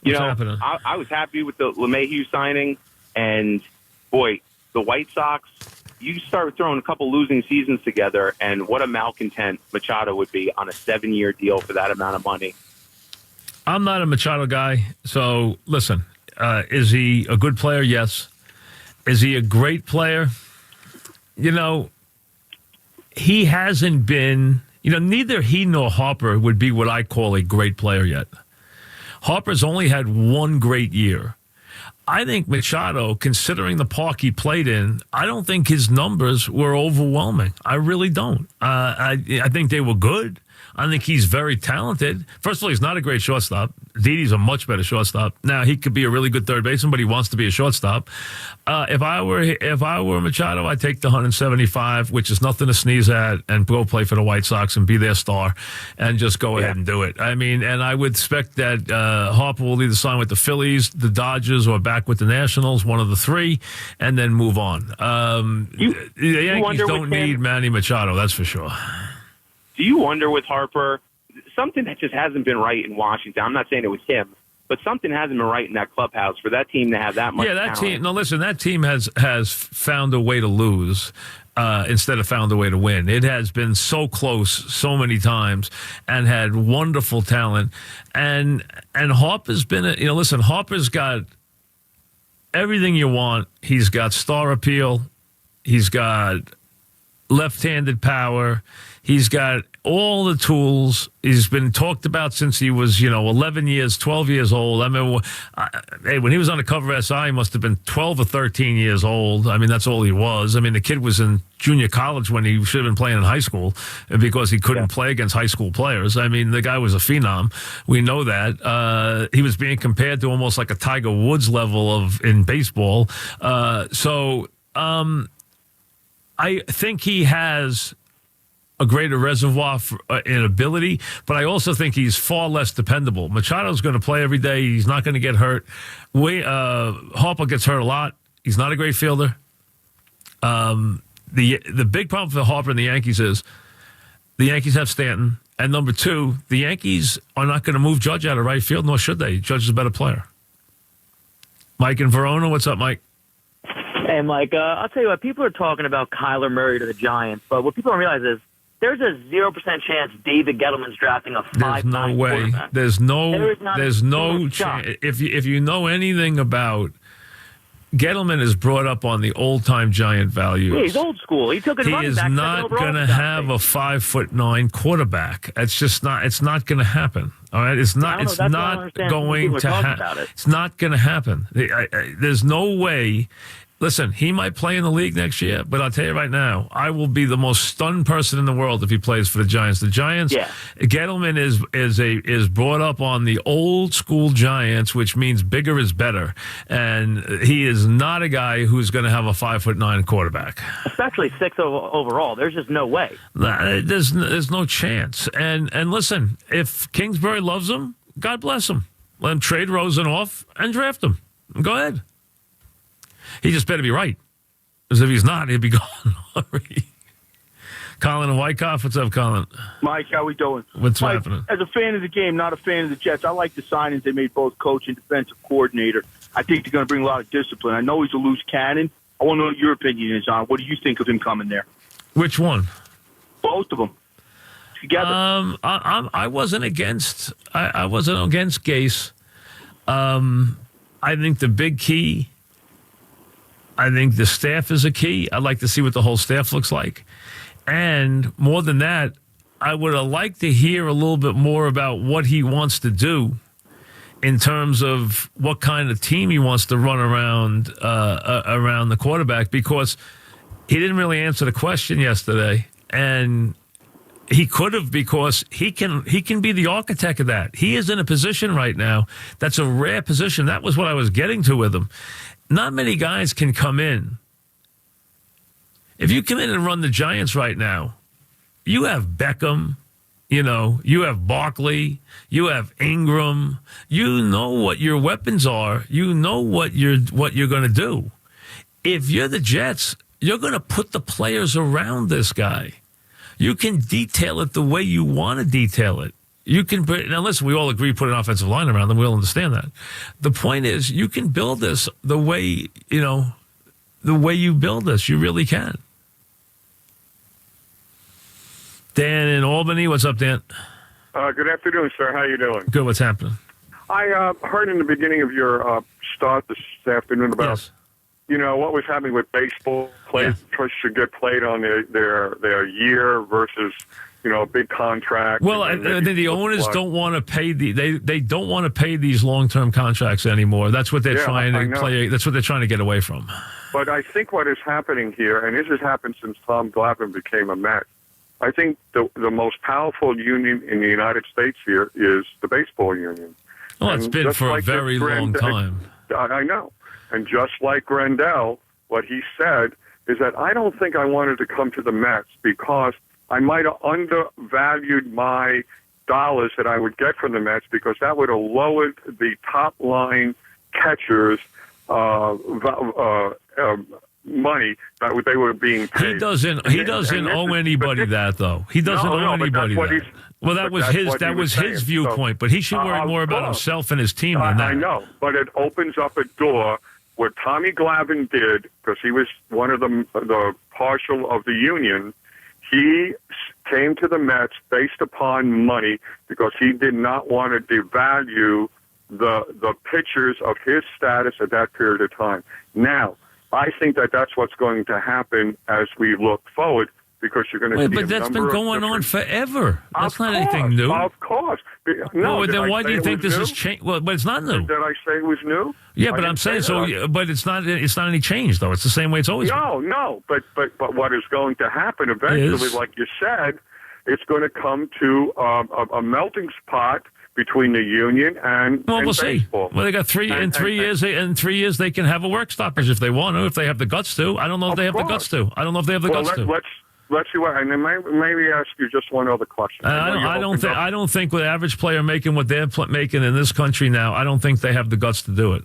What's happening? I was happy with the LeMahieu signing, and boy, the White Sox. You start throwing a couple losing seasons together, and what a malcontent Machado would be on a 7-year deal for that amount of money. I'm not a Machado guy, so listen. Is he a good player? Yes. Is he a great player? He hasn't been. Neither he nor Harper would be what I call a great player yet. Harper's only had one great year. I think Machado, considering the park he played in, I don't think his numbers were overwhelming. I really don't. I think they were good. I think he's very talented. First of all, he's not a great shortstop. Didi's a much better shortstop. Now, he could be a really good third baseman, but he wants to be a shortstop. If I were Machado, I'd take the 175, which is nothing to sneeze at, and go play for the White Sox and be their star and just go ahead and do it. I mean, and I would expect that Harper will either sign with the Phillies, the Dodgers, or back with the Nationals, one of the three, and then move on. The Yankees don't need Manny Machado, that's for sure. Do you wonder with Harper, something that just hasn't been right in Washington? I'm not saying it was him, but something hasn't been right in that clubhouse for that team to have that much talent. Team. No, listen, that team has found a way to lose instead of found a way to win. It has been so close so many times and had wonderful talent. And Harper's been, listen, Harper's got everything you want. He's got star appeal. He's got left-handed power. He's got all the tools. He's been talked about since he was, 11 years, 12 years old. I mean, when he was on the cover of SI, he must have been 12 or 13 years old. I mean, that's all he was. I mean, the kid was in junior college when he should have been playing in high school because he couldn't play against high school players. I mean, the guy was a phenom. We know that. He was being compared to almost like a Tiger Woods level in baseball. I think he has a greater reservoir in ability, but I also think he's far less dependable. Machado's going to play every day. He's not going to get hurt. Harper gets hurt a lot. He's not a great fielder. The big problem for Harper and the Yankees is the Yankees have Stanton, and number two, the Yankees are not going to move Judge out of right field, nor should they. Judge is a better player. Mike in Verona, what's up, Mike? Hey, Mike, I'll tell you what, people are talking about Kyler Murray to the Giants, but what people don't realize is there's a 0% chance David Gettleman's drafting a 5'9" quarterback. There's no chance. If you know anything about Gettleman, is brought up on the old-time Giant values. Yeah, he's old school. He took his running back. He is not going to have a 5'9" quarterback. It's just not. It's not going to happen. All right, it's not. It's not going to happen. It's not going to happen. There's no way. Listen, he might play in the league next year, but I'll tell you right now, I will be the most stunned person in the world if he plays for the Giants. The Giants, Gettleman is brought up on the old school Giants, which means bigger is better, and he is not a guy who's going to have a 5'9" quarterback, especially 6 overall. There's just no way. There's no chance. And listen, if Kingsbury loves him, God bless him. Let him trade Rosen off and draft him. Go ahead. He just better be right. Because if he's not, he'll be gone already. Colin in Wyckoff. What's up, Colin? Mike, how we doing? What's Mike, happening? As a fan of the game, not a fan of the Jets, I like the signings they made, both coach and defensive coordinator. I think they're going to bring a lot of discipline. I know he's a loose cannon. I want to know what your opinion is on. What do you think of him coming there? Which one? Both of them. Together. I wasn't against Gase. I think the big key, I think the staff is a key. I'd like to see what the whole staff looks like. And more than that, I would have liked to hear a little bit more about what he wants to do in terms of what kind of team he wants to run around the quarterback, because he didn't really answer the question yesterday. And he could have, because he can be the architect of that. He is in a position right now that's a rare position. That was what I was getting to with him. Not many guys can come in. If you come in and run the Giants right now, you have Beckham, you have Barkley, you have Ingram. You know what your weapons are. You know what you're going to do. If you're the Jets, you're going to put the players around this guy. You can detail it the way you want to detail it. You can put, now listen, we all agree put an offensive line around them. We all understand that. The point is, you can build this the way you build this. You really can. Dan in Albany, what's up, Dan? Good afternoon, sir. How you doing? Good. What's happening? I heard in the beginning of your start this afternoon about what was happening with baseball. Players should get played on their year versus a big contract. Well, the owners don't want to pay they don't want to pay these long-term contracts anymore. That's what they're trying to play. That's what they're trying to get away from. But I think what is happening here, and this has happened since Tom Glavine became a Met, I think the most powerful union in the United States here is the baseball union. Well, it's been for a very long time. I know. And just like Grandel, what he said is that I don't think I wanted to come to the Mets because I might have undervalued my dollars that I would get from the Mets because that would have lowered the top line catchers' money that they were being paid. He doesn't owe anybody that, though. He doesn't owe anybody that. Well, that was his viewpoint, but he should worry more about himself and his team than that. I know, but it opens up a door. What Tommy Glavine did, because he was one of the partial of the union, he came to the Mets based upon money because he did not want to devalue the pitchers of his status at that period of time. Now, I think that's what's going to happen as we look forward because you're going to see but that's been going on forever. That's not anything new. Of course. No, well, then why do you think this has changed? Well, but it's not new. Did I say it was new? Yeah, but I'm saying so. But it's not any change though. It's the same way it's always been. No. But what is going to happen eventually, like you said, it's going to come to a melting pot between the union and we'll baseball. See. Well, they got in 3 years. In 3 years, they can have a work stoppage if they want to, if they have the guts to. I don't know if they have the guts to. I don't know if they have the guts to. Let's see what. And then maybe ask you just one other question. I don't think with the average player making what they're making in this country now, I don't think they have the guts to do it.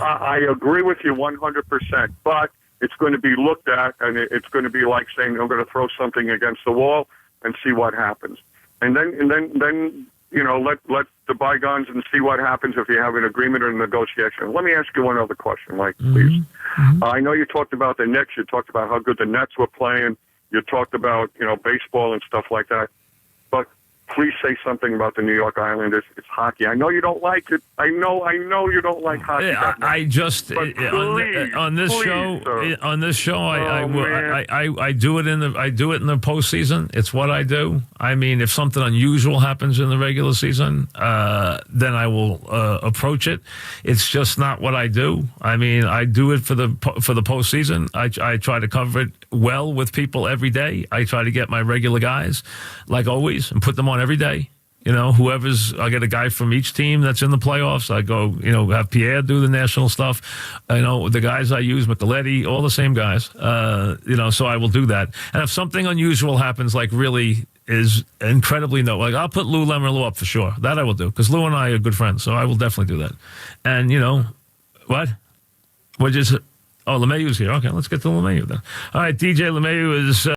I agree with you 100%. But it's going to be looked at, and it's going to be like saying I'm going to throw something against the wall and see what happens. And then. Let the bygones and see what happens if you have an agreement or a negotiation. Let me ask you one other question, Mike, please. Mm-hmm. I know you talked about the Knicks. You talked about how good the Nets were playing. You talked about, baseball and stuff like that. But please say something about the New York Islanders. It's hockey. I know you don't like it. I know you don't like hockey. Yeah, I just on this show, I do it in the postseason. It's what I do. I mean, if something unusual happens in the regular season, then I will approach it. It's just not what I do. I mean, I do it for the postseason. I try to cover it well with people every day. I try to get my regular guys, like always, and put them on every day. I get a guy from each team that's in the playoffs. I go, have Pierre do the national stuff. The guys I use, Micheletti, all the same guys. So I will do that. And if something unusual happens, like really is incredibly like I'll put Lou Lamoriello up for sure. That I will do because Lou and I are good friends. So I will definitely do that. And what? LeMahieu's here. Okay, let's get to LeMahieu then. All right, DJ LeMahieu is.